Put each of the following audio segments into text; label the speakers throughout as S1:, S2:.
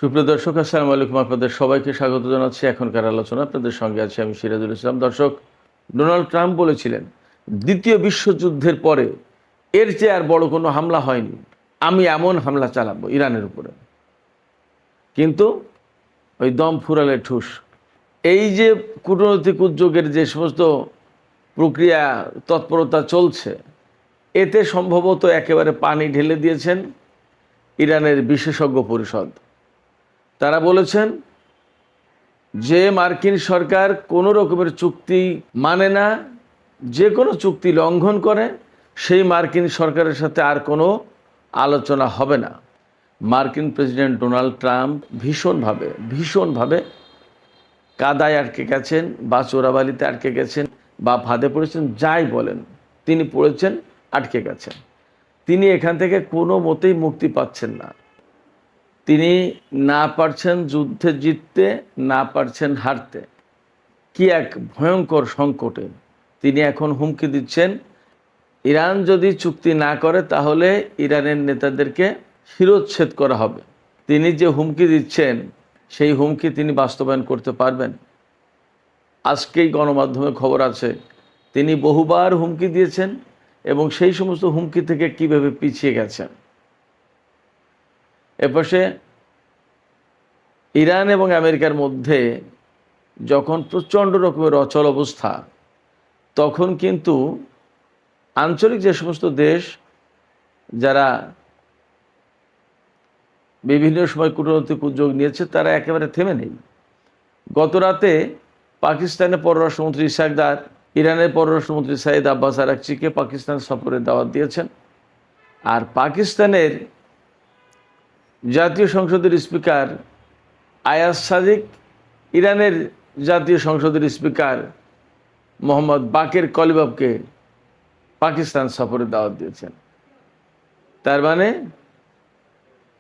S1: সুপ্রিয় দর্শক, আসসালামু আলাইকুম। আপনাদের সবাইকে স্বাগত জানাচ্ছি এখনকার আলোচনা। আপনাদের সঙ্গে আছি আমি সিরাজুল ইসলাম। দর্শক, ডোনাল্ড ট্রাম্প বলেছিলেন দ্বিতীয় বিশ্বযুদ্ধের পরে এর চেয়ে আর বড় কোনো হামলা হয়নি, আমি এমন হামলা চালাবো ইরানের উপরে। কিন্তু ওই দম ফুরালে ঠুস। এই যে কূটনৈতিক উদ্যোগের যে সমস্ত প্রক্রিয়া তৎপরতা চলছে, এতে সম্ভবত একেবারে পানি ঢেলে দিয়েছেন ইরানের বিশেষজ্ঞ পরিষদ। তারা বলেছেন যে মার্কিন সরকার কোনো রকমের চুক্তি মানে না, যে কোনো চুক্তি লঙ্ঘন করে, সেই মার্কিন সরকারের সাথে আর কোনো আলোচনা হবে না। মার্কিন প্রেসিডেন্ট ডোনাল্ড ট্রাম্প ভীষণভাবে কাদায় আটকে গেছেন, বা চোরাবালিতে আটকে গেছেন, বা ফাঁদে পড়েছেন, যাই বলেন, তিনি পড়েছেন, আটকে গেছেন। তিনি এখান থেকে কোনো মতেই মুক্তি পাচ্ছেন না। তিনি না পারছেন যুদ্ধে জিততে, না পারছেন হারতে। কি এক ভয়ঙ্কর সংকটে তিনি এখন হুমকি দিচ্ছেন, ইরান যদি চুক্তি না করে তাহলে ইরানের নেতাদেরকে শিরোচ্ছেদ করা হবে। তিনি যে হুমকি দিচ্ছেন, সেই হুমকি তিনি বাস্তবায়ন করতে পারবেন? আজকেই গণমাধ্যমে খবর আছে তিনি বহুবার হুমকি দিয়েছেন এবং সেই সমস্ত হুমকি থেকে কিভাবে পিছিয়ে গেছেন। এপাশে ইরান এবং আমেরিকার মধ্যে যখন প্রচণ্ড রকমের অচল অবস্থা, তখন কিন্তু আঞ্চলিক যে সমস্ত দেশ যারা বিভিন্ন সময় কূটনৈতিক উদ্যোগ নিয়েছে, তারা একেবারে থেমে নেই। গত রাতে পাকিস্তানের পররাষ্ট্রমন্ত্রী ইশাক দার ইরানের পররাষ্ট্রমন্ত্রী সাইদ আব্বাস আরাকচিকে পাকিস্তান সফরের দাওয়াত দিয়েছেন। আর পাকিস্তানের জাতীয় সংসদের স্পিকার আয়াজ সাদিক ইরানের জাতীয় সংসদের স্পিকার মোহাম্মদ বাকের কলিবাবকে পাকিস্তান সফরে দাওয়াত দিয়েছেন। তার মানে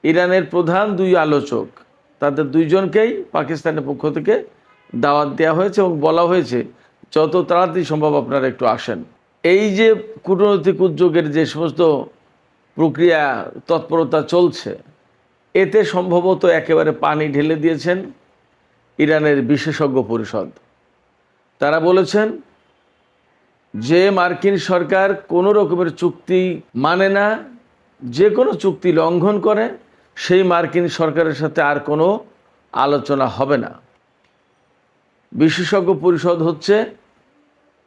S1: ইরানের প্রধান দুই আলোচক, তাদের দুইজনকেই পাকিস্তানের পক্ষ থেকে দাওয়াত দেওয়া হয়েছে এবং বলা হয়েছে যত তাড়াতাড়ি সম্ভব আপনারা একটু আসেন। এই যে কূটনৈতিক উদ্যোগের যে সমস্ত প্রক্রিয়া তৎপরতা চলছে, এতে সম্ভবত একেবারে পানি ঢেলে দিয়েছেন ইরানের বিশেষজ্ঞ পরিষদ। তারা বলেছেন যে মার্কিন সরকার কোনো রকমের চুক্তি মানে না, যে কোনো চুক্তি লঙ্ঘন করে, সেই মার্কিন সরকারের সাথে আর কোনো আলোচনা হবে না। বিশেষজ্ঞ পরিষদ হচ্ছে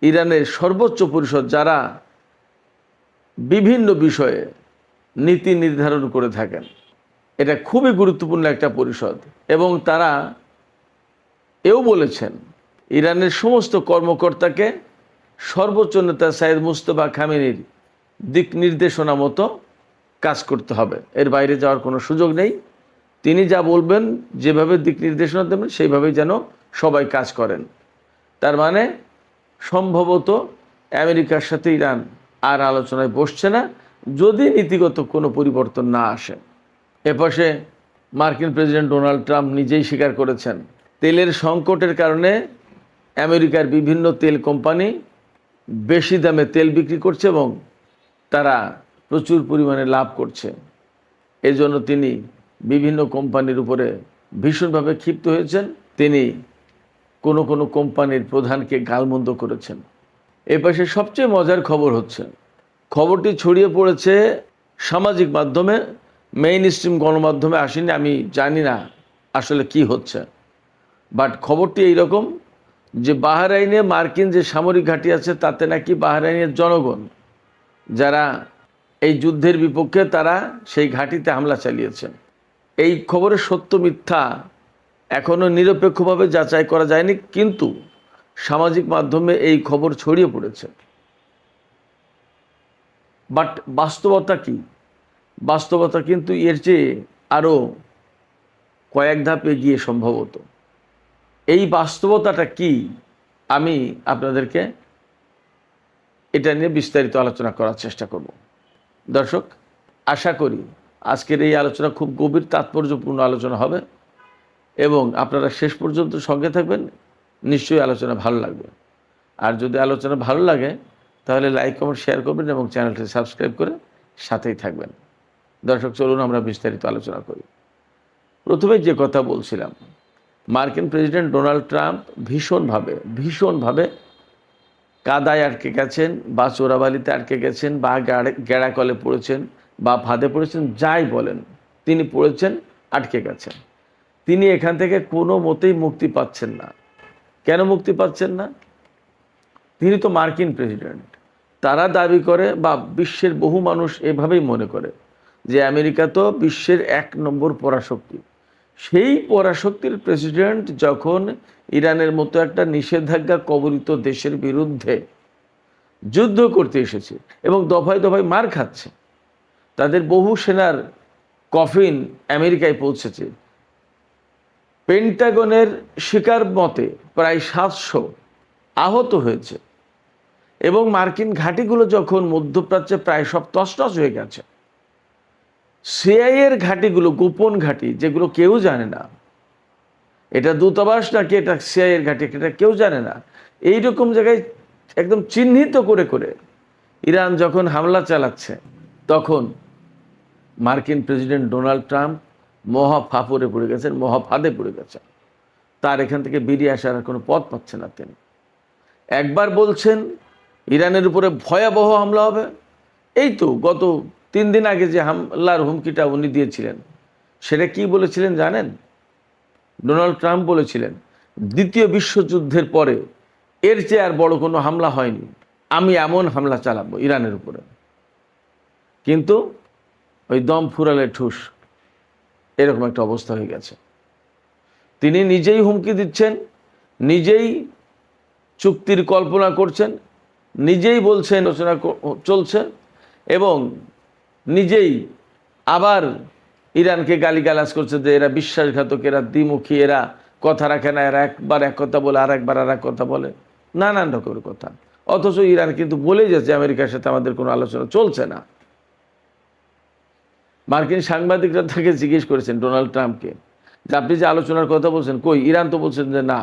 S1: ইরানের সর্বোচ্চ পরিষদ, যারা বিভিন্ন বিষয়ে নীতি নির্ধারণ করে থাকেন। এটা খুবই গুরুত্বপূর্ণ একটা পরিষদ এবং তারা এও বলেছেন ইরানের সমস্ত কর্মকর্তাকে সর্বোচ্চ নেতা সাইয়েদ মুজতবা খামেনির দিক নির্দেশনা মতো কাজ করতে হবে, এর বাইরে যাওয়ার কোনো সুযোগ নেই। তিনি যা বলবেন, যেভাবে দিক নির্দেশনা দেবেন, সেইভাবেই যেন সবাই কাজ করেন। তার মানে সম্ভবত আমেরিকার সাথে ইরান আর আলোচনায় বসছে না, যদি নীতিগত কোনো পরিবর্তন না আসে। এপাশে মার্কিন প্রেসিডেন্ট ডোনাল্ড ট্রাম্প নিজেই স্বীকার করেছেন তেলের সংকটের কারণে আমেরিকার বিভিন্ন তেল কোম্পানি বেশি দামে তেল বিক্রি করছে এবং তারা প্রচুর পরিমাণে লাভ করছে। এজন্য তিনি বিভিন্ন কোম্পানির উপরে ভীষণভাবে ক্ষিপ্ত হয়েছেন। তিনি কোনো কোনো কোম্পানির প্রধানকে গালমন্দ করেছেন। এপাশে সবচেয়ে মজার খবর হচ্ছে, খবরটি ছড়িয়ে পড়েছে সামাজিক মাধ্যমে, মেইন স্ট্রিম গণমাধ্যমে আসেনি। আমি জানি না আসলে কি হচ্ছে, বাট খবরটি এইরকম যে বাহরাইনে মার্কিন যে সামরিক ঘাঁটি আছে, তাতে নাকি বাহরাইনের জনগণ যারা এই যুদ্ধের বিপক্ষে, তারা সেই ঘাঁটিতে হামলা চালিয়েছে। এই খবরের সত্য মিথ্যা এখনও নিরপেক্ষভাবে যাচাই করা যায়নি, কিন্তু সামাজিক মাধ্যমে এই খবর ছড়িয়ে পড়েছে। বাট বাস্তবতা কি? বাস্তবতা কিন্তু এর চেয়ে আরও কয়েক ধাপ এগিয়ে সম্ভবত। এই বাস্তবতাটা কি, আমি আপনাদেরকে এটা নিয়ে বিস্তারিত আলোচনা করার চেষ্টা করব। দর্শক, আশা করি আজকের এই আলোচনা খুব গভীর তাৎপর্যপূর্ণ আলোচনা হবে এবং আপনারা শেষ পর্যন্ত সঙ্গে থাকবেন। নিশ্চয়ই আলোচনা ভালো লাগবে। আর যদি আলোচনা ভালো লাগে তাহলে লাইক, কমেন্ট, শেয়ার করবেন এবং চ্যানেলটি সাবস্ক্রাইব করে সাথেই থাকবেন। দর্শক, চলুন আমরা বিস্তারিত আলোচনা করি। প্রথমে যে কথা বলছিলাম, মার্কিন প্রেসিডেন্ট ডোনাল্ড ট্রাম্প ভীষণভাবে কাদায় আটকে গেছেন, বা চোরাবালিতে আটকে গেছেন, বা গেড়াকলে পড়েছেন, বা ফাঁদে পড়েছেন, যাই বলেন, তিনি পড়েছেন, আটকে গেছেন। তিনি এখান থেকে কোনো মতেই মুক্তি পাচ্ছেন না। কেন মুক্তি পাচ্ছেন না? তিনি তো মার্কিন প্রেসিডেন্ট। তারা দাবি করে, বা বিশ্বের বহু মানুষ এভাবেই মনে করে, যে আমেরিকা তো বিশ্বের 1 নম্বর পরাশক্তি। সেই পরাশক্তির প্রেসিডেন্ট যখন ইরানের মতো একটা নিষেধাজ্ঞা কবলিত দেশের বিরুদ্ধে যুদ্ধ করতে এসেছে এবং দফায় দফায় মার খাচ্ছে, তাদের বহু সেনার কফিন আমেরিকায় পৌঁছেছে, পেন্টাগনের শিকার মতে প্রায় 700 আহত হয়েছে, এবং মার্কিন ঘাঁটিগুলো যখন মধ্যপ্রাচ্যে প্রায় সব তছনছ হয়ে গেছে, সিআইএর ঘাঁটিগুলো, গোপন ঘাঁটি, যেগুলো কেউ জানে না, এটা দূতাবাস নাকি এটা সিআইএর ঘাঁটি, এটা কেউ জানে না, এইরকম জায়গায় একদম চিহ্নিত করে করে ইরান যখন হামলা চালাচ্ছে, তখন মার্কিন প্রেসিডেন্ট ডোনাল্ড ট্রাম্প মহাফাফরে পড়ে গেছেন, মহাফাদে পড়ে গেছেন। তার এখান থেকে বেরিয়ে আসার কোনো পথ পাচ্ছে না তিনি। একবার বলছেন ইরানের উপরে ভয়াবহ হামলা হবে, এই তো গত 3 দিন আগে যে হামলার হুমকিটা উনি দিয়েছিলেন, সেটা কি বলেছিলেন জানেন? ডোনাল্ড ট্রাম্প বলেছিলেন, দ্বিতীয় বিশ্বযুদ্ধের পরে এর চেয়ে আর বড় কোনো হামলা হয়নি, আমি এমন হামলা চালাবো ইরানের উপরে। কিন্তু ওই দম ফুরালে ঠুস, এরকম একটা অবস্থা হয়ে গেছে। তিনি নিজেই হুমকি দিচ্ছেন, নিজেই চুক্তির কল্পনা করছেন, নিজেই বলছেন আলোচনা চলছে, এবং নিজেই আবার ইরানকে গালিগালাজ করছে যে এরা বিশ্বাসঘাতক, এরা দ্বিমুখী, এরা কথা রাখে না, এরা একবার এক কথা বলে আর একবার আর এক কথা বলে, নানান রকমের কথা। অথচ ইরান কিন্তু বলে যাচ্ছে আমেরিকার সাথে আমাদের কোনো আলোচনা চলছে না। মার্কিন সাংবাদিকরা তাকে জিজ্ঞেস করেছেন ডোনাল্ড ট্রাম্পকে, যে আপনি যে আলোচনার কথা বলছেন, কই? ইরান তো বলছেন যে না।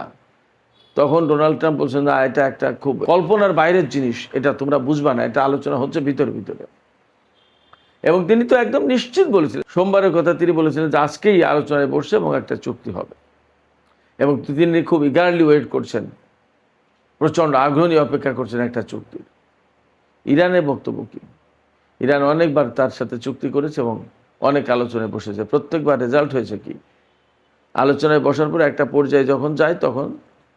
S1: তখন ডোনাল্ড ট্রাম্প বলছেন, না, এটা একটা খুব কল্পনার বাইরের জিনিস, এটা তোমরা বুঝবা না, এটা আলোচনা হচ্ছে ভিতরে ভিতরে। এবং তিনি তো একদম নিশ্চিত বলেছিলেন, সোমবারের কথা তিনি বলেছিলেন যে আজকেই আলোচনায় বসছে এবং একটা চুক্তি হবে, এবং তিনি খুব ইগারলি ওয়েট করছেন, প্রচণ্ড আগ্রহী অপেক্ষা করছেন একটা চুক্তির। ইরানের বক্তব্য কি? ইরান অনেকবার তার সাথে চুক্তি করেছে এবং অনেক আলোচনায় বসেছে, প্রত্যেকবার রেজাল্ট হয়েছে কি? আলোচনায় বসার পরে একটা পর্যায়ে যখন যায়, তখন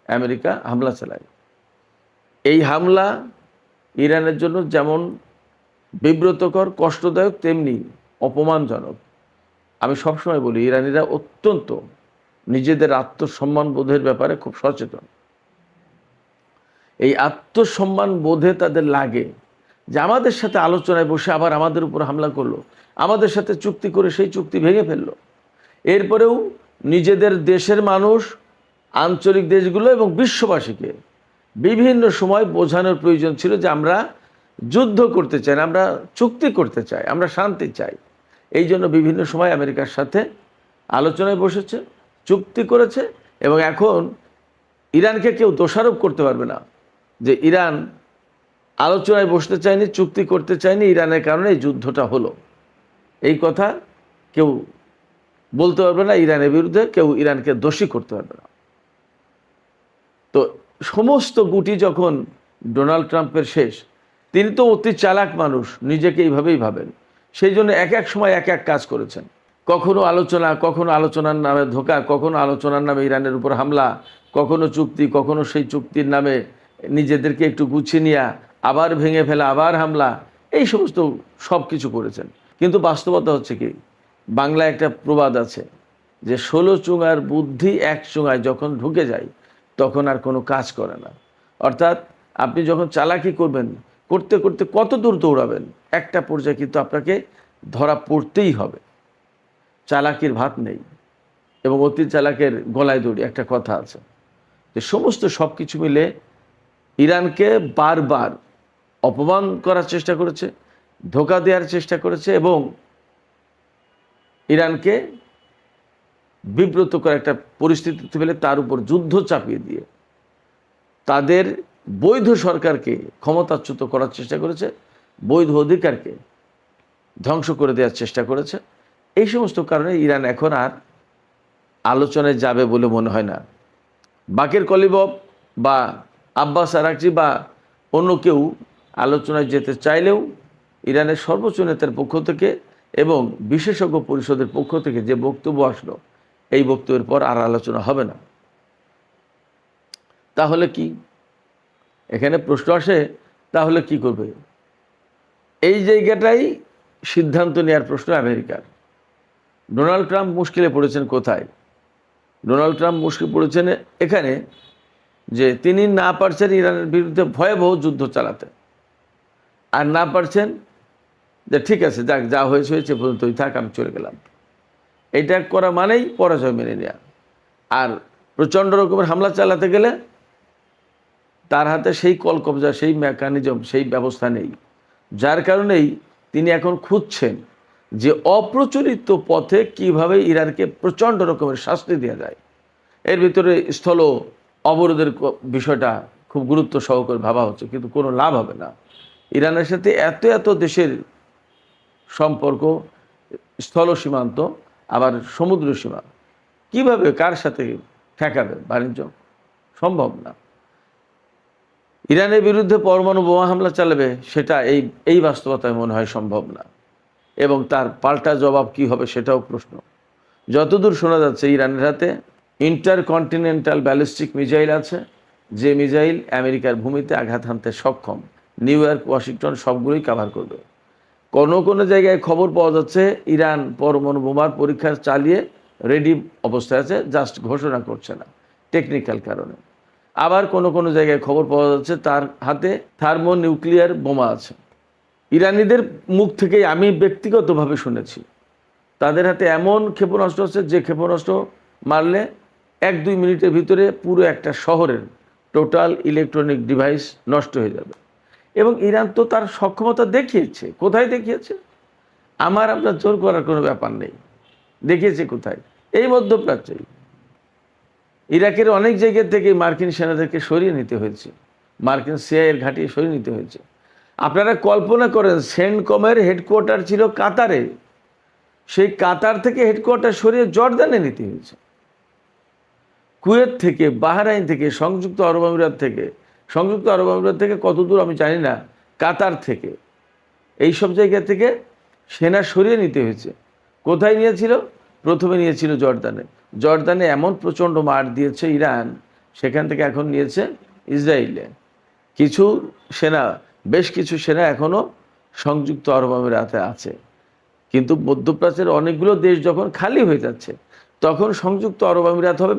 S1: আমেরিকা হামলা চালায়। এই হামলা ইরানের জন্য যেমন বিব্রতকর, কষ্টদায়ক, তেমনি অপমানজনক। আমি সবসময় বলি, ইরানিরা অত্যন্ত নিজেদের আত্মসম্মান বোধের ব্যাপারে খুব সচেতন। এই আত্মসম্মান বোধে তাদের লাগে যে আমাদের সাথে আলোচনায় বসে আবার আমাদের উপর হামলা করলো, আমাদের সাথে চুক্তি করে সেই চুক্তি ভেঙে ফেললো। এরপরেও নিজেদের দেশের মানুষ, আঞ্চলিক দেশগুলো এবং বিশ্ববাসীকে বিভিন্ন সময় বোঝানোর প্রয়োজন ছিল যে আমরা যুদ্ধ করতে চাই না, আমরা চুক্তি করতে চাই, আমরা শান্তি চাই। এই জন্য বিভিন্ন সময় আমেরিকার সাথে আলোচনায় বসেছে, চুক্তি করেছে, এবং এখন ইরানকে কেউ দোষারোপ করতে পারবে না যে ইরান আলোচনায় বসতে চায়নি, চুক্তি করতে চায়নি, ইরানের কারণে এই যুদ্ধটা হলো। এই কথা কেউ বলতে পারবে না, ইরানের বিরুদ্ধে কেউ ইরানকে দোষী করতে পারবে না। তো সমস্ত গুটি যখন ডোনাল্ড ট্রাম্পের শেষ, তিনি তো অতি চালাক মানুষ, নিজেকে এইভাবেই ভাবেন, সেই জন্য এক এক সময় এক এক কাজ করেছেন। কখনো আলোচনা, কখনো আলোচনার নামে ধোঁকা, কখনো আলোচনার নামে ইরানের উপর হামলা, কখনো চুক্তি, কখনো সেই চুক্তির নামে নিজেদেরকে একটু গুছিয়ে নেওয়া, আবার ভেঙে ফেলা, আবার হামলা, এই সমস্ত সব কিছু করেছেন। কিন্তু বাস্তবতা হচ্ছে কি, বাংলায় একটা প্রবাদ আছে যে 16 চুঙার বুদ্ধি এক চুঙায় যখন ঢুকে যায় তখন আর কোনো কাজ করে না। অর্থাৎ আপনি যখন চালাকি করবেন, করতে করতে কত দূর দৌড়াবেন, একটা পর্যায়ে কিন্তু আপনাকে ধরা পড়তেই হবে। চালাকির ভাত নেই, এবং অতি চালাকের গলায় দড়ি, একটা কথা আছে। যে সমস্ত সব কিছু মিলে ইরানকে বারবার অপমান করার চেষ্টা করেছে, ধোঁকা দেওয়ার চেষ্টা করেছে, এবং ইরানকে বিব্রত করার একটা পরিস্থিতি ফেলে তার উপর যুদ্ধ চাপিয়ে দিয়ে তাদের বৈধ সরকারকে ক্ষমতাচ্যুত করার চেষ্টা করেছে, বৈধ অধিকারকে ধ্বংস করে দেওয়ার চেষ্টা করেছে। এই সমস্ত কারণে ইরান এখন আর আলোচনায় যাবে বলে মনে হয় না। বাকের কলিবফ বা আব্বাস আরাকচি বা অন্য কেউ আলোচনায় যেতে চাইলেও ইরানের সর্বোচ্চ নেতার পক্ষ থেকে এবং বিশেষজ্ঞ পরিষদের পক্ষ থেকে যে বক্তব্য আসলো, এই বক্তব্যের পর আর আলোচনা হবে না। তাহলে কি, এখানে প্রশ্ন আসে, তাহলে কি করবে? এই জায়গাটাই সিদ্ধান্ত নেওয়ার প্রশ্ন আমেরিকার। ডোনাল্ড ট্রাম্প মুশকিলে পড়েছেন কোথায়? ডোনাল্ড ট্রাম্প মুশকিল পড়েছেন এখানে যে তিনি না পারছেন ইরানের বিরুদ্ধে ভয়াবহ যুদ্ধ চালাতে, আর না পারছেন যে ঠিক আছে যাক, যা হয়েছে হয়েছে, পর্যন্তই থাক, আমি চলে গেলাম। এটা করা মানেই পরাজয় মেনে নেওয়া। আর প্রচণ্ড রকমের হামলা চালাতে গেলে তার হাতে সেই কলকবজা, সেই মেকানিজম, সেই ব্যবস্থা নেই। যার কারণেই তিনি এখন খুঁজছেন যে অপ্রচলিত পথে কিভাবে ইরানকে প্রচণ্ড রকমের শাস্তি দেওয়া যায়। এর ভিতরে স্থল অবরোধের বিষয়টা খুব গুরুত্ব সহকারে ভাবা হচ্ছে, কিন্তু কোনো লাভ হবে না। ইরানের সাথে এত এত দেশের সম্পর্ক, স্থল সীমান্ত আবার সমুদ্র সীমা, কিভাবে কার সাথে ঠেকাবে বাণিজ্য? সম্ভব না। ইরানের বিরুদ্ধে পরমাণু বোমা হামলা চালাবে, সেটা এই বাস্তবতায় মনে হয় সম্ভব না। এবং তার পাল্টা জবাব কি হবে সেটাও প্রশ্ন। যতদূর শোনা যাচ্ছে ইরানের হাতে ইন্টারকন্টিনেন্টাল ব্যালিস্টিক মিসাইল আছে, যে মিসাইল আমেরিকার ভূমিতে আঘাত হানতে সক্ষম। নিউ ইয়র্ক, ওয়াশিংটন সবগুলোই কভার করবে। কোনো কোনো জায়গায় খবর পাওয়া যাচ্ছে ইরান পরমাণু বোমার পরীক্ষা চালিয়ে রেডি অবস্থায় আছে, জাস্ট ঘোষণা করছে না টেকনিক্যাল কারণে। আবার কোনো কোনো জায়গায় খবর পাওয়া যাচ্ছে তার হাতে থার্মোনিউক্লিয়ার বোমা আছে। ইরানিদের মুখ থেকেই আমি ব্যক্তিগতভাবে শুনেছি তাদের হাতে এমন ক্ষেপণাস্ত্র আছে যে ক্ষেপণাস্ত্র মারলে 1-2 মিনিটের ভিতরে পুরো একটা শহরের টোটাল ইলেকট্রনিক ডিভাইস নষ্ট হয়ে যাবে। এবং ইরান তো তার সক্ষমতা দেখিয়েছে। কোথায় দেখিয়েছে? আপনার জোর করার কোনো ব্যাপার নেই। দেখিয়েছে কোথায়? এই মধ্যপ্রাচ্যেই। ইরাকের অনেক জায়গা থেকে মার্কিন সেনাদেরকে সরিয়ে নিতে হয়েছে, মার্কিন সিআইএর ঘাঁটি সরিয়ে নিতে হয়েছে। আপনারা কল্পনা করেন, সেন্টকমের হেডকোয়ার্টার ছিল কাতারে, সেই কাতার থেকে হেডকোয়ার্টার সরিয়ে জর্দানে নিতে হয়েছে। কুয়েত থেকে, বাহরাইন থেকে, সংযুক্ত আরব আমিরাত থেকে কত দূর আমি জানি না, কাতার থেকে, এইসব জায়গা থেকে সেনা সরিয়ে নিতে হয়েছে। কোথায় নিয়েছিল? প্রথমে নিয়েছিল জর্দানে এমন প্রচণ্ড মার দিয়েছে ইরান, সেখান থেকে এখন নিয়েছে ইসরায়েলে। বেশ কিছু সেনা এখনও সংযুক্ত আরব আমিরাতে আছে। কিন্তু মধ্যপ্রাচ্যের অনেকগুলো দেশ যখন খালি হয়ে যাচ্ছে, তখন সংযুক্ত আরব আমিরাত হবে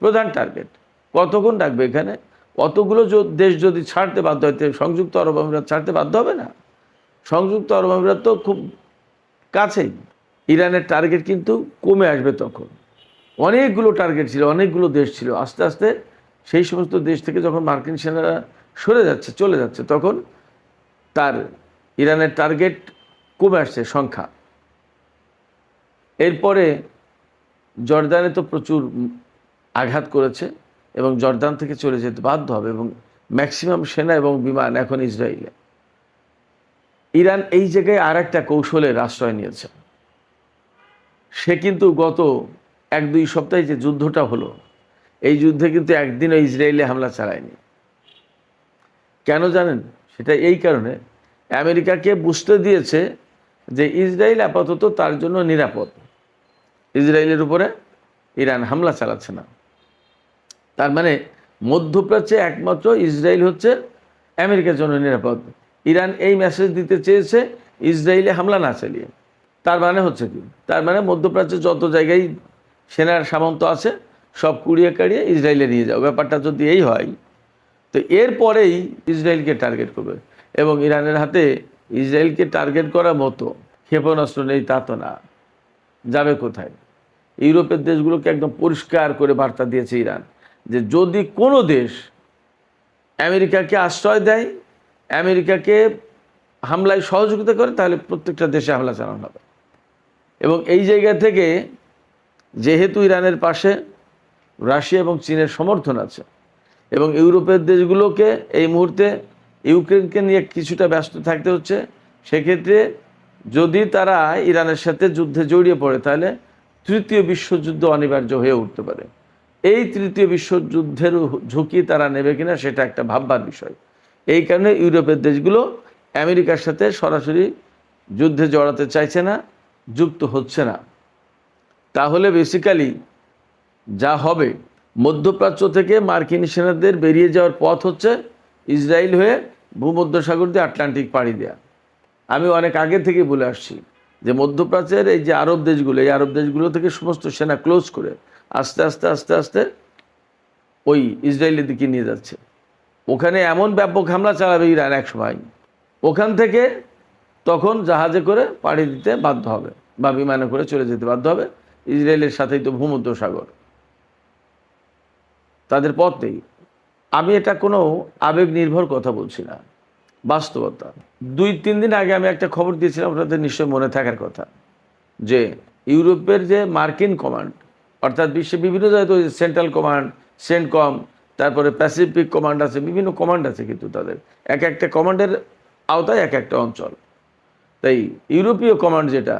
S1: প্রধান টার্গেট। কতক্ষণ রাখবে এখানে? অতগুলো দেশ যদি ছাড়তে বাধ্য হয়, সংযুক্ত আরব আমিরাত ছাড়তে বাধ্য হবে না? সংযুক্ত আরব আমিরাত তো খুব কাছেই। ইরানের টার্গেট কিন্তু কমে আসবে তখন। অনেকগুলো টার্গেট ছিল, অনেকগুলো দেশ ছিল। আস্তে আস্তে সেই সমস্ত দেশ থেকে যখন মার্কিন সেনারা চলে যাচ্ছে, তখন তার ইরানের টার্গেট কমে আসছে সংখ্যা। এরপরে জর্দানে তো প্রচুর আঘাত করেছে এবং জর্দান থেকে চলে যেতে বাধ্য হবে, এবং ম্যাক্সিমাম সেনা এবং বিমান এখন ইসরায়েলে। ইরান এই জায়গায় আর একটা কৌশলের আশ্রয় নিয়েছে। সে কিন্তু গত 1-2 সপ্তাহে যে যুদ্ধটা হলো, এই যুদ্ধে কিন্তু একদিনও ইসরায়েলে হামলা চালায়নি। কেন জানেন? সেটা এই কারণে, আমেরিকাকে বুঝতে দিয়েছে যে ইসরায়েল আপাতত তার জন্য নিরাপদ। ইসরায়েলের উপরে ইরান হামলা চালাচ্ছে না। তার মানে মধ্যপ্রাচ্যে একমাত্র ইসরায়েল হচ্ছে আমেরিকার জন্য নিরাপদ। ইরান এই মেসেজ দিতে চেয়েছে ইসরায়েলে হামলা না চালিয়ে। তার মানে হচ্ছে কি? তার মানে মধ্যপ্রাচ্যে যত জায়গায় সেনার সামন্ত আছে সব কুড়িয়ে কাড়িয়ে ইসরায়েলে নিয়ে যাও। ব্যাপারটা যদি এই হয়, তো এরপরেই ইসরায়েলকে টার্গেট করবে। এবং ইরানের হাতে ইসরায়েলকে টার্গেট করার মতো ক্ষেপণাস্ত্র নেই তা তো না। যাবে কোথায়? ইউরোপের দেশগুলোকে একদম পরিষ্কার করে বার্তা দিয়েছে ইরান যে যদি কোনো দেশ আমেরিকাকে আশ্রয় দেয়, আমেরিকাকে হামলায় সহযোগিতা করে, তাহলে প্রত্যেকটা দেশে হামলা চালানো হবে। এবং এই জায়গা থেকে যেহেতু ইরানের পাশে রাশিয়া এবং চীনের সমর্থন আছে, এবং ইউরোপের দেশগুলোকে এই মুহূর্তে ইউক্রেনকে নিয়ে কিছুটা ব্যস্ত থাকতে হচ্ছে, সেক্ষেত্রে যদি তারা ইরানের সাথে যুদ্ধে জড়িয়ে পড়ে, তাহলে তৃতীয় বিশ্বযুদ্ধ অনিবার্য হয়ে উঠতে পারে। এই তৃতীয় বিশ্বযুদ্ধের ঝুঁকি তারা নেবে কিনা সেটা একটা ভাববার বিষয়। এই কারণে ইউরোপের দেশগুলো আমেরিকার সাথে সরাসরি যুদ্ধে জড়াতে চাইছে না, যুক্ত হচ্ছে না। তাহলে বেসিক্যালি যা হবে, মধ্যপ্রাচ্য থেকে মার্কিন সেনাদের বেরিয়ে যাওয়ার পথ হচ্ছে ইসরায়েল হয়ে ভূমধ্যসাগর দিয়ে আটলান্টিক পাড়ি দেয়া। আমি অনেক আগে থেকে বলে আসছি যে মধ্যপ্রাচ্যের এই যে আরব দেশগুলো, এই আরব দেশগুলো থেকে সমস্ত সেনা ক্লোজ করে আস্তে আস্তে আস্তে আস্তে ওই ইসরায়েলের দিকে নিয়ে যাচ্ছে। ওখানে এমন ব্যাপক হামলা চালাবে ইরান এক সময়, ওখান থেকে তখন জাহাজে করে পাড়ি দিতে বাধ্য হবে বা বিমানে করে চলে যেতে বাধ্য হবে। ইসরায়েলের সাথেই তো ভূমধ্যসাগর, তাদের পথ নেই। আমি এটা কোনো আবেগ নির্ভর কথা বলছি না, বাস্তবতা। 2-3 দিন আগে আমি একটা খবর দিয়েছিলাম, আপনাদের নিশ্চয় মনে থাকার কথা, যে ইউরোপের যে মার্কিন কমান্ড, অর্থাৎ বিশ্বের বিভিন্ন জায়গায় তো সেন্ট্রাল কমান্ড, সেন্টকম, তারপরে প্যাসিফিক কমান্ড আছে, বিভিন্ন কমান্ড আছে, কিন্তু তাদের এক একটা কমান্ডের আওতায় এক একটা অঞ্চল। তাই ইউরোপীয় কমান্ড যেটা,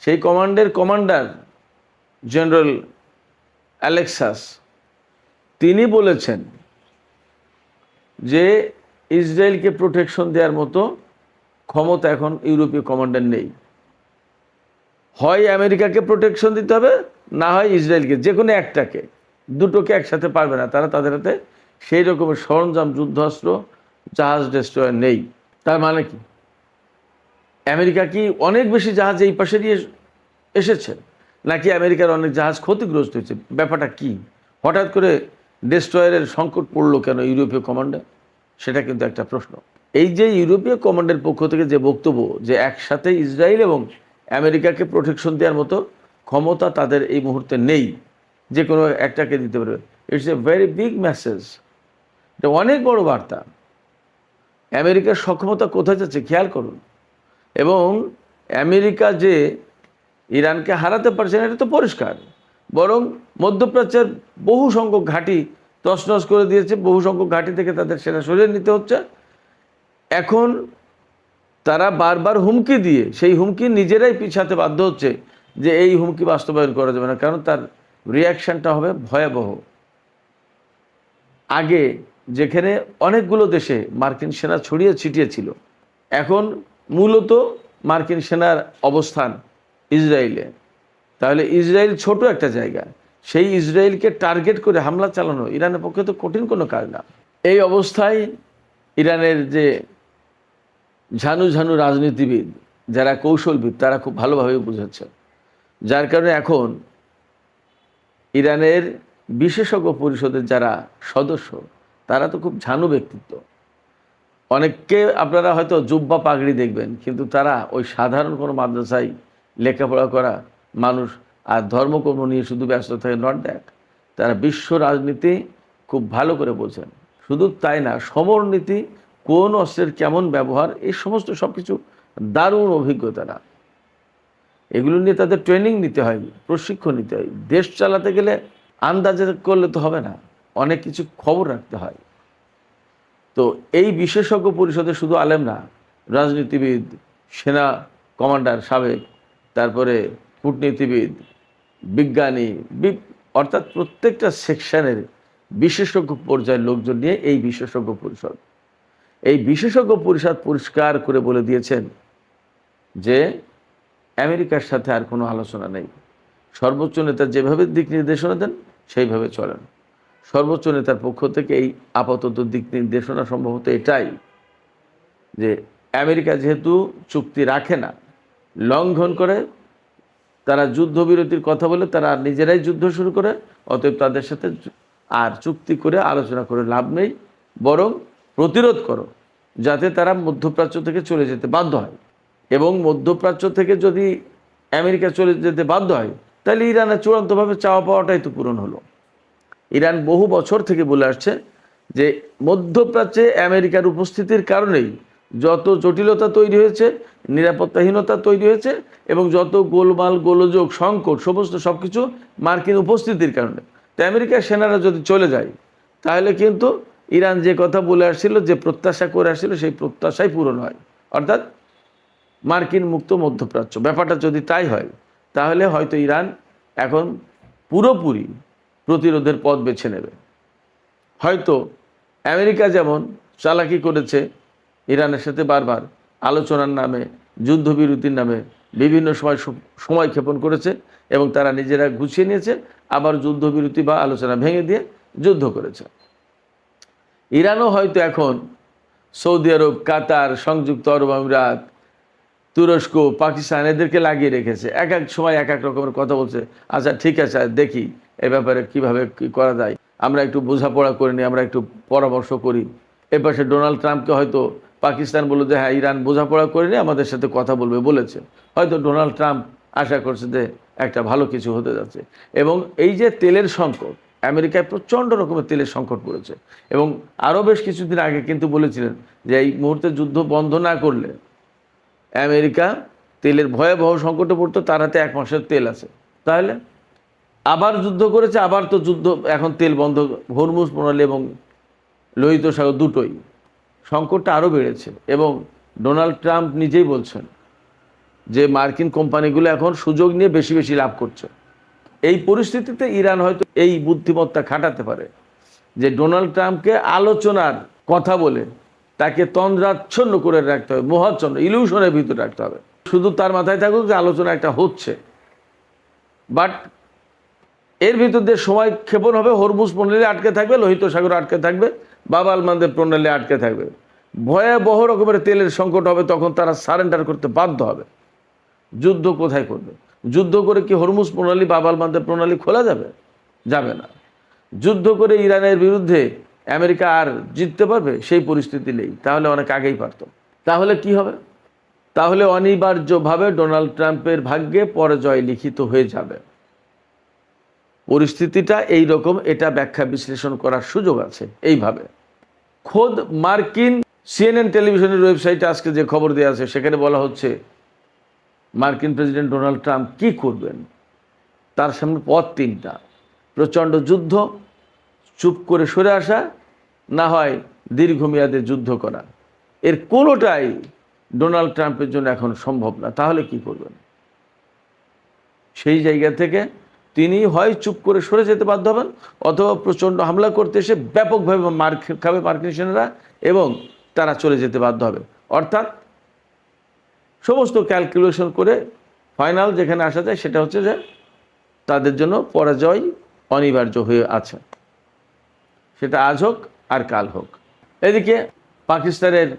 S1: সেই কমান্ডের কমান্ডার জেনারেল অ্যালেক্সাস, তিনি বলেছেন যে ইসরায়েলকে প্রোটেকশন দেওয়ার মতো ক্ষমতা এখন ইউরোপীয় কমান্ডার নেই। হয় আমেরিকাকে প্রোটেকশন দিতে হবে, না হয় ইসরায়েলকে, যে কোনো একটাকে, দুটোকে একসাথে পারবে না তারা। তাদের হাতে সেই রকমের সরঞ্জাম, যুদ্ধাস্ত্র, জাহাজ, ডেস্ট্রয়ার নেই। তার মানে কি, আমেরিকা কি অনেক বেশি জাহাজ এই পাশে দিয়ে এসেছে, নাকি আমেরিকার অনেক জাহাজ ক্ষতিগ্রস্ত হয়েছে? ব্যাপারটা কি? হঠাৎ করে ডেস্ট্রয়ারের সংকট পড়লো কেন ইউরোপীয় কমান্ডে? সেটা কিন্তু একটা প্রশ্ন। এই যে ইউরোপীয় কমান্ডের পক্ষ থেকে যে বক্তব্য যে একসাথে ইসরায়েল এবং আমেরিকাকে প্রোটেকশন দেওয়ার মতো ক্ষমতা তাদের এই মুহূর্তে নেই, যে কোনো একটাকে দিতে পারবে, it's a very big message. এটা অনেক বড় বার্তা। আমেরিকার সক্ষমতা কোথায় যাচ্ছে খেয়াল করুন। এবং আমেরিকা যে ইরানকে হারাতে পারছে না এটা তো পরিষ্কার, বরং মধ্যপ্রাচ্যের বহু সংখ্যক ঘাঁটি তছনছ করে দিয়েছে। বহু সংখ্যক ঘাঁটি থেকে তাদের সেনা সরিয়ে নিতে হচ্ছে। এখন তারা বারবার হুমকি দিয়ে সেই হুমকি নিজেরাই পিছাতে বাধ্য হচ্ছে যে এই হুমকি বাস্তবায়ন করা যাবে না, কারণ তার রিয়াকশানটা হবে ভয়াবহ। আগে যেখানে অনেকগুলো দেশে মার্কিন সেনা ছড়িয়ে ছিটিয়ে ছিল, এখন মূলত মার্কিন সেনার অবস্থান ইসরায়েলে। তাহলে ইসরায়েল ছোট একটা জায়গা, সেই ইসরায়েলকে টার্গেট করে হামলা চালানো ইরানের পক্ষে তো কঠিন কোনো কাজ না। এই অবস্থায় ইরানের যে ঝানু ঝানু রাজনীতিবিদ, যারা কৌশলবিদ, তারা খুব ভালোভাবে বুঝাচ্ছে, যার কারণে এখন ইরানের বিশেষজ্ঞ পরিষদের যারা সদস্য, তারা তো খুব ঝানু ব্যক্তিত্ব। অনেককে আপনারা হয়তো জুব্বা পাগড়ি দেখবেন, কিন্তু তারা ওই সাধারণ কোনো মাদ্রাসায় লেখাপড়া করা মানুষ আর ধর্মকর্ম নিয়ে শুধু ব্যস্ত থাকে, নট দ্যাট। তারা বিশ্ব রাজনীতি খুব ভালো করে বোঝেন। শুধু তাই না, সমরনীতি, কোন অস্ত্রের কেমন ব্যবহার, এই সমস্ত সব কিছু দারুণ অভিজ্ঞতা না। এগুলো নিয়ে তাদের ট্রেনিং নিতে হয়, প্রশিক্ষণ নিতে হয়। দেশ চালাতে গেলে আন্দাজে করলে তো হবে না, অনেক কিছু খবর রাখতে হয়। তো এই বিশেষজ্ঞ পরিষদে শুধু আলেম না, রাজনীতিবিদ, সেনা কমান্ডার সাবেক, তারপরে কূটনীতিবিদ, বিজ্ঞানী, অর্থাৎ প্রত্যেকটা সেকশনের বিশেষজ্ঞ পর্যায়ের লোকজন নিয়ে এই বিশেষজ্ঞ পরিষদ। এই বিশেষজ্ঞ পরিষদ পরিষ্কার করে বলে দিয়েছেন যে আমেরিকার সাথে আর কোনো আলোচনা নেই। সর্বোচ্চ নেতা যেভাবে দিক নির্দেশনা দেন সেইভাবে চলেন। সর্বোচ্চ নেতার পক্ষ থেকে এই আপাতত দিক নির্দেশনা সম্ভবত এটাই যে আমেরিকা যেহেতু চুক্তি রাখে না, লঙ্ঘন করে, তারা যুদ্ধবিরতির কথা বলে তারা নিজেরাই যুদ্ধ শুরু করে, অতএব তাদের সাথে আর চুক্তি করে আলোচনা করে লাভ নেই, বরং প্রতিরোধ করো যাতে তারা মধ্যপ্রাচ্য থেকে চলে যেতে বাধ্য হয়। এবং মধ্যপ্রাচ্য থেকে যদি আমেরিকা চলে যেতে বাধ্য হয়, তাহলে ইরানের চূড়ান্তভাবে চাওয়া পাওয়াটাই তো পূরণ হলো। ইরান বহু বছর থেকে বলে আসছে যে মধ্যপ্রাচ্যে আমেরিকার উপস্থিতির কারণেই যত জটিলতা তৈরি হয়েছে, নিরাপত্তাহীনতা তৈরি হয়েছে, এবং যত গোলমাল, গোলযোগ, সংকট, সমস্ত সব কিছু মার্কিন উপস্থিতির কারণে। তো আমেরিকার সেনারা যদি চলে যায়, তাহলে কিন্তু ইরান যে কথা বলে আসছিল, যে প্রত্যাশা করে আসছিল, সেই প্রত্যাশাই পূরণ হয়, অর্থাৎ মার্কিন মুক্ত মধ্যপ্রাচ্য। ব্যাপারটা যদি তাই হয়, তাহলে হয়তো ইরান এখন পুরোপুরি প্রতিরোধের পথ বেছে নেবে। হয়তো আমেরিকা যেমন চালাকি করেছে ইরানের সাথে বারবার আলোচনার নামে, যুদ্ধবিরতির নামে বিভিন্ন সময় ক্ষেপণ করেছে এবং তারা নিজেরা গুছিয়ে নিয়েছে, আবার যুদ্ধবিরতি বা আলোচনা ভেঙে দিয়ে যুদ্ধ করেছে। ইরানও হয়তো এখন সৌদি আরব, কাতার, সংযুক্ত আরব আমিরাত, তুরস্ক, পাকিস্তান এদেরকে লাগিয়ে রেখেছে। এক এক সময় এক এক রকমের কথা বলছে। আচ্ছা ঠিক আছে, দেখি এ ব্যাপারে কীভাবে কী করা যায়, আমরা একটু বোঝাপড়া করে নিই, আমরা একটু পরামর্শ করি। এ পাশে ডোনাল্ড ট্রাম্পকে হয়তো পাকিস্তান বলল যে হ্যাঁ ইরান বোঝাপড়া করে নিয়ে আমাদের সাথে কথা বলবে বলেছে। হয়তো ডোনাল্ড ট্রাম্প আশা করছে যে একটা ভালো কিছু হতে যাচ্ছে। এবং এই যে তেলের সংকট, আমেরিকায় প্রচণ্ড রকমের তেলের সংকট পড়েছে এবং আরও বেশ কিছুদিন আগে কিন্তু বলেছিলেন যে এই মুহূর্তে যুদ্ধ বন্ধ না করলে আমেরিকা তেলের ভয়াবহ সংকটে পড়তো, তার হাতে 1 মাসের তেল আছে। তাহলে আবার যুদ্ধ করেছে, আবার তো যুদ্ধ, এখন তেল বন্ধ, হরমুজ প্রণালী এবং লোহিত সাগর দুটোই, সংকটটা আরও বেড়েছে। এবং ডোনাল্ড ট্রাম্প নিজেই বলছেন যে মার্কিন কোম্পানিগুলো এখন সুযোগ নিয়ে বেশি বেশি লাভ করছে। এই পরিস্থিতিতে ইরান হয়তো এই বুদ্ধিমত্তা খাটাতে পারে যে ডোনাল্ড ট্রাম্পকে আলোচনার কথা বলে তাকে তন্দ্রাচ্ছন্ন করে রাখতে হবে, মোহাচ্ছন্ন, ইলিউশনের ভিতরে রাখতে হবে। শুধু তার মাথায় থাকুক যে আলোচনা একটা হচ্ছে, বাট এর ভিতর দিয়ে সময় ক্ষেপণ হবে, হরমুজ প্রণালী আটকে থাকবে, লোহিত সাগর আটকে থাকবে, বাব আল মানদেব প্রণালী আটকে থাকবে, ভয়াবহ রকমের তেলের সংকট হবে। তখন তারা সারেন্ডার করতে বাধ্য হবে। যুদ্ধ কোথায় করবে? যুদ্ধ করে কি হরমুজ প্রণালী, বাব আল মানদেব প্রণালী খোলা যাবে? যাবে না। যুদ্ধ করে ইরানের বিরুদ্ধে আমেরিকা আর জিততে পারবে? সেই পরিস্থিতি নেই। তাহলে অনেক আগেই পারত। তাহলে কি হবে? তাহলে অনিবার্যভাবে ডোনাল্ড ট্রাম্পের ভাগ্যে পরাজয় লিখিত হয়ে যাবে। পরিস্থিতিটা এই রকম, এটা ব্যাখ্যা বিশ্লেষণ করার সুযোগ আছে এইভাবে। খোদ মার্কিন CNN টেলিভিশনের ওয়েবসাইটে আজকে যে খবর দেওয়া আছে সেখানে বলা হচ্ছে মার্কিন প্রেসিডেন্ট ডোনাল্ড ট্রাম্প কি করবেন। তার সামনে পথ 3টা: প্রচণ্ড যুদ্ধ, চুপ করে সরে আসা, না হয় দীর্ঘমেয়াদে যুদ্ধ করা। এর কোনোটাই ডোনাল্ড ট্রাম্পের জন্য এখন সম্ভব না। তাহলে কি করবেন? সেই জায়গা থেকে তিনি হয় চুপ করে সরে যেতে বাধ্য হবেন, অথবা প্রচণ্ড হামলা করতে এসে ব্যাপকভাবে মার খাবে মার্কিন সেনারা এবং তারা চলে যেতে বাধ্য হবে। অর্থাৎ সমস্ত ক্যালকুলেশন করে ফাইনাল যেখানে আসা যায় সেটা হচ্ছে যে তাদের জন্য পরাজয় অনিবার্য হয়ে আছে, সেটা আজ হোক আর কাল হোক। এদিকে পাকিস্তানের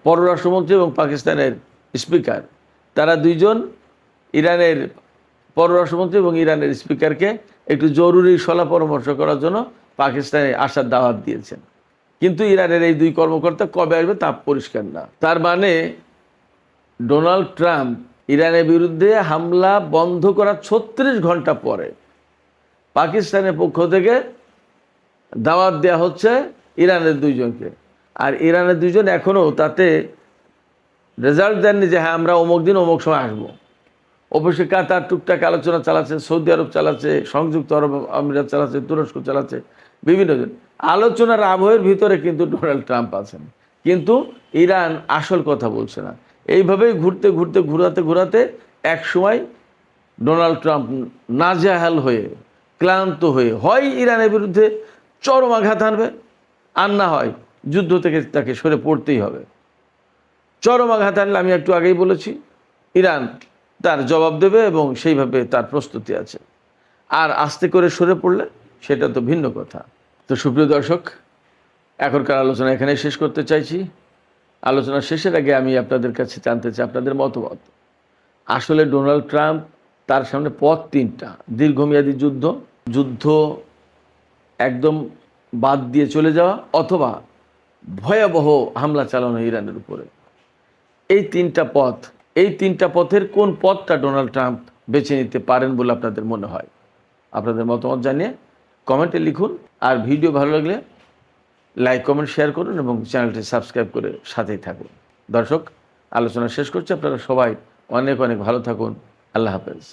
S1: পররাষ্ট্রমন্ত্রী এবং পাকিস্তানের স্পিকার, তারা দুইজন ইরানের পররাষ্ট্রমন্ত্রী এবং ইরানের স্পিকারকে একটু জরুরি সলা পরামর্শ করার জন্য পাকিস্তানে আসার দাওয়াত দিয়েছেন। কিন্তু ইরানের এই 2 কর্মকর্তা কবে আসবে তা পরিষ্কার না। তার মানে ডোনাল্ড ট্রাম্প ইরানের বিরুদ্ধে হামলা বন্ধ করার 36 ঘন্টা পরে পাকিস্তানের পক্ষ থেকে দাওয়াত দেওয়া হচ্ছে ইরানের 2 জনকে। আর ইরানের 2 জন এখনও তাতে রেজাল্ট দেননি যে হ্যাঁ আমরা অমুক দিন অমুক সময় আসবো। অবশ্যই কাতার টুকটাক আলোচনা চালাচ্ছে, সৌদি আরব চালাচ্ছে, সংযুক্ত আরব আমিরাত চালাচ্ছে, তুরস্ক চালাচ্ছে, বিভিন্ন জন আলোচনার আবহের ভিতরে কিন্তু ডোনাল্ড ট্রাম্প আছেন। কিন্তু ইরান আসল কথা বলছে না। এইভাবেই ঘুরাতে এক সময় ডোনাল্ড ট্রাম্প নাজেহাল হয়ে, ক্লান্ত হয়ে হয় ইরানের বিরুদ্ধে চরম আঘাত আনবে, আর না হয় যুদ্ধ থেকে তাকে সরে পড়তেই হবে। চরম আঘাত আনলে, আমি একটু আগেই বলেছি, ইরান তার জবাব দেবে এবং সেইভাবে তার প্রস্তুতি আছে। আর আস্তে করে সরে পড়লে সেটা তো ভিন্ন কথা। তো সুপ্রিয় দর্শক, এখনকার আলোচনা এখানে শেষ করতে চাইছি। আলোচনা শেষের আগে আমি আপনাদের কাছে জানতে চাই আপনাদের মতামত। আসলে ডোনাল্ড ট্রাম্প, তার সামনে পথ 3টা: দীর্ঘমেয়াদী যুদ্ধ একদম বাদ দিয়ে চলে যাওয়া, অথবা ভয়াবহ হামলা চালানো ইরানের উপরে। এই 3টা পথ, এই 3টা পথের কোন পথটা ডোনাল্ড ট্রাম্প বেছে নিতে পারেন বলে আপনাদের মনে হয়? আপনাদের মতামত জানিয়ে কমেন্টে লিখুন। আর ভিডিও ভালো লাগলে লাইক, কমেন্ট, শেয়ার করুন এবং চ্যানেলটি সাবস্ক্রাইব করে সাথেই থাকুন। দর্শক, আলোচনা শেষ করছি। আপনারা সবাই অনেক অনেক ভালো থাকুন। আল্লাহ হাফেজ।